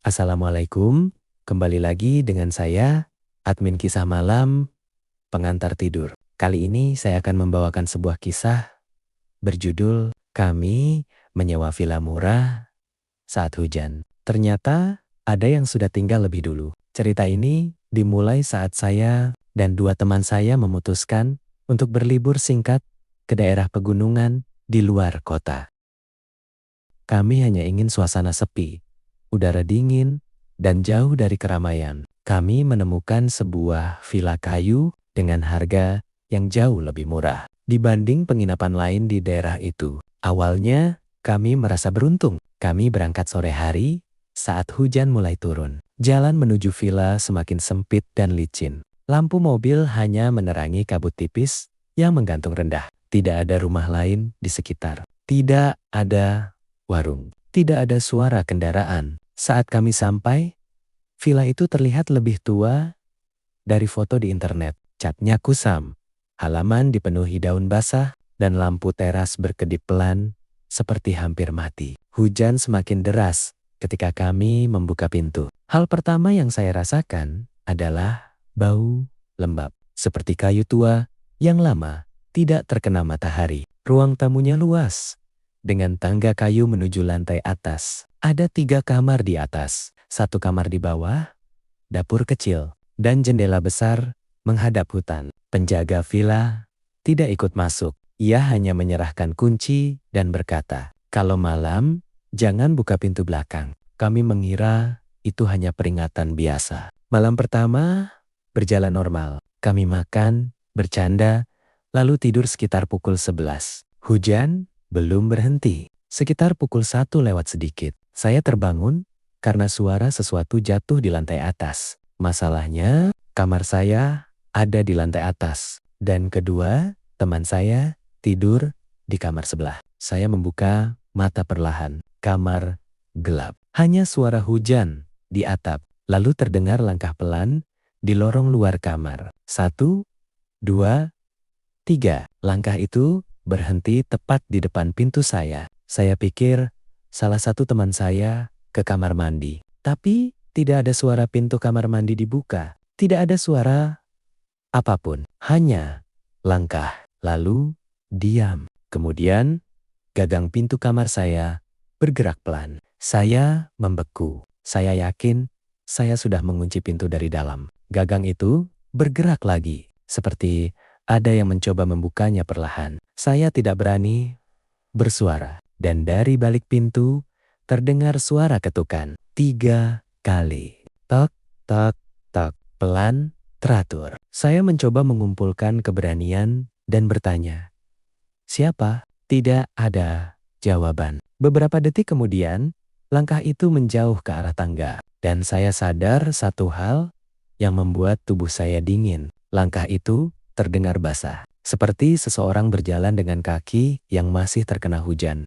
Assalamualaikum, kembali lagi dengan saya, admin kisah malam, pengantar tidur. Kali ini saya akan membawakan sebuah kisah berjudul Kami Menyewa Villa Murah Saat Hujan. Ternyata ada yang sudah tinggal lebih dulu. Cerita ini dimulai saat saya dan dua teman saya memutuskan untuk berlibur singkat ke daerah pegunungan di luar kota. Kami hanya ingin suasana sepi, udara dingin, dan jauh dari keramaian. Kami menemukan sebuah villa kayu dengan harga yang jauh lebih murah dibanding penginapan lain di daerah itu. Awalnya, kami merasa beruntung. Kami berangkat sore hari saat hujan mulai turun. Jalan menuju villa semakin sempit dan licin. Lampu mobil hanya menerangi kabut tipis yang menggantung rendah. Tidak ada rumah lain di sekitar. Tidak ada warung. Tidak ada suara kendaraan. Saat kami sampai, villa itu terlihat lebih tua dari foto di internet. Catnya kusam, halaman dipenuhi daun basah, dan lampu teras berkedip pelan seperti hampir mati. Hujan semakin deras ketika kami membuka pintu. Hal pertama yang saya rasakan adalah bau lembab, seperti kayu tua yang lama tidak terkena matahari. Ruang tamunya luas, dengan tangga kayu menuju lantai atas. Ada 3 kamar di atas, 1 kamar di bawah, dapur kecil, dan jendela besar menghadap hutan. Penjaga villa tidak ikut masuk. Ia hanya menyerahkan kunci dan berkata, "Kalau malam, jangan buka pintu belakang." Kami mengira itu hanya peringatan biasa. Malam pertama berjalan normal. Kami makan, bercanda, lalu tidur sekitar pukul 11. Hujan belum berhenti. Sekitar pukul 1 lewat sedikit, saya terbangun karena suara sesuatu jatuh di lantai atas. Masalahnya, kamar saya ada di lantai atas, dan kedua teman saya tidur di kamar sebelah. Saya membuka mata perlahan. Kamar gelap. Hanya suara hujan di atap. Lalu terdengar langkah pelan di lorong luar kamar. 1, 2, 3. Langkah itu berhenti tepat di depan pintu saya. Saya pikir salah satu teman saya ke kamar mandi. Tapi tidak ada suara pintu kamar mandi dibuka. Tidak ada suara apapun. Hanya langkah. Lalu diam. Kemudian gagang pintu kamar saya bergerak pelan. Saya membeku. Saya yakin saya sudah mengunci pintu dari dalam. Gagang itu bergerak lagi. Seperti ada yang mencoba membukanya perlahan. Saya tidak berani bersuara. Dan dari balik pintu terdengar suara ketukan 3 kali. Tok, tok, tok. Pelan, teratur. Saya mencoba mengumpulkan keberanian dan bertanya, "Siapa?" Tidak ada jawaban. Beberapa detik kemudian, langkah itu menjauh ke arah tangga. Dan saya sadar satu hal yang membuat tubuh saya dingin. Langkah itu terdengar basah. Seperti seseorang berjalan dengan kaki yang masih terkena hujan.